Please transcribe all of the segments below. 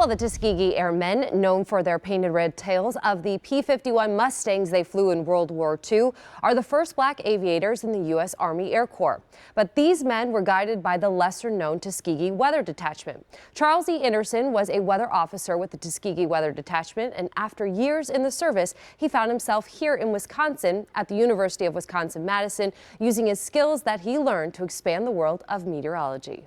Well, the Tuskegee Airmen, known for their painted red tails of the P-51 Mustangs they flew in World War II, are the first black aviators in the U.S. Army Air Corps. But these men were guided by the lesser-known Tuskegee Weather Detachment. Charles E. Anderson was a weather officer with the Tuskegee Weather Detachment, and after years in the service, he found himself here in Wisconsin at the University of Wisconsin-Madison, using his skills that he learned to expand the world of meteorology.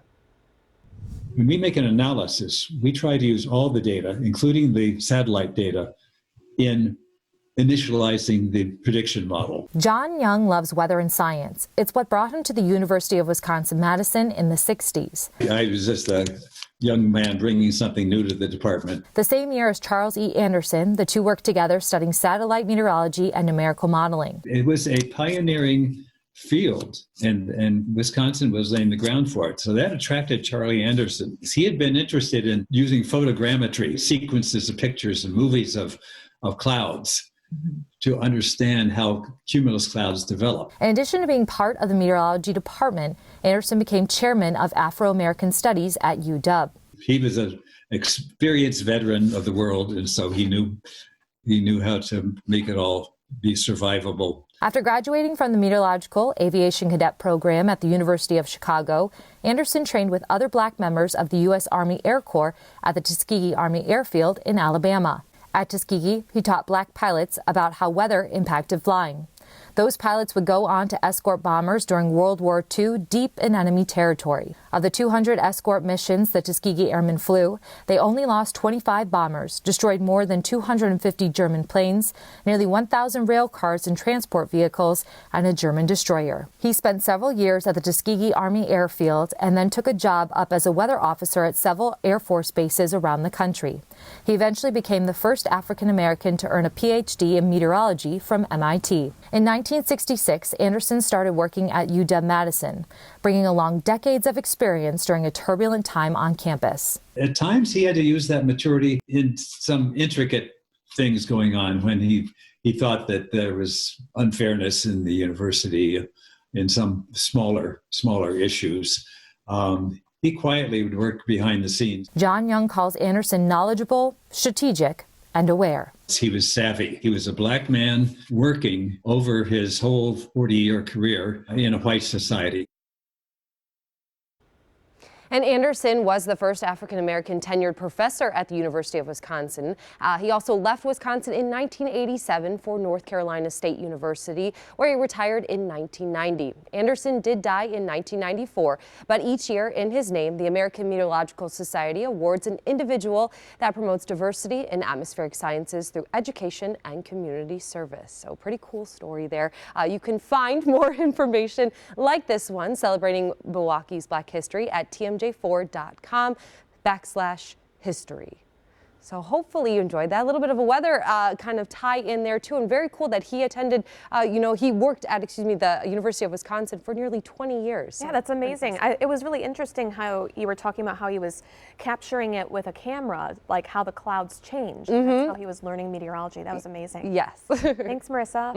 When we make an analysis, we try to use all the data, including the satellite data, in initializing the prediction model. John Young loves weather and science. It's what brought him to the University of Wisconsin-Madison in the 60s. I was just a young man bringing something new to the department. The same year as Charles E. Anderson, the two worked together studying satellite meteorology and numerical modeling. It was a pioneering field, and Wisconsin was laying the ground for it. So that attracted Charlie Anderson. He had been interested in using photogrammetry, sequences of pictures and movies of clouds, to understand how cumulus clouds develop. In addition to being part of the meteorology department, Anderson became chairman of Afro-American Studies at UW. He was an experienced veteran of the world, and so he knew how to make it all be survivable. After graduating from the Meteorological Aviation Cadet Program at the University of Chicago, Anderson trained with other black members of the U.S. Army Air Corps at the Tuskegee Army Airfield in Alabama. At Tuskegee, he taught black pilots about how weather impacted flying. Those pilots would go on to escort bombers during World War II deep in enemy territory. Of the 200 escort missions the Tuskegee Airmen flew, they only lost 25 bombers, destroyed more than 250 German planes, nearly 1,000 rail cars and transport vehicles, and a German destroyer. He spent several years at the Tuskegee Army Airfield and then took a job up as a weather officer at several Air Force bases around the country. He eventually became the first African American to earn a PhD in meteorology from MIT. In 1966, Anderson started working at UW-Madison, bringing along decades of experience during a turbulent time on campus. At times, he had to use that maturity in some intricate things going on when he thought that there was unfairness in the university in some smaller issues. He quietly would work behind the scenes. John Young calls Anderson knowledgeable, strategic, and aware. He was savvy. He was a black man working over his whole 40-year career in a white society. And Anderson was the first African-American tenured professor at the University of Wisconsin. He also left Wisconsin in 1987 for North Carolina State University, where he retired in 1990. Anderson did die in 1994, but each year in his name, the American Meteorological Society awards an individual that promotes diversity in atmospheric sciences through education and community service. So pretty cool story there. You can find more information like this one celebrating Milwaukee's Black history at tmj4.com/history. So hopefully you enjoyed that. A little bit of a weather kind of tie in there too, and very cool that he attended, he worked at, the University of Wisconsin for nearly 20 years. Yeah, that's amazing. It was really interesting how you were talking about how he was capturing it with a camera, like how the clouds change. That's how he was learning meteorology. That was amazing. Yes. Thanks, Marissa.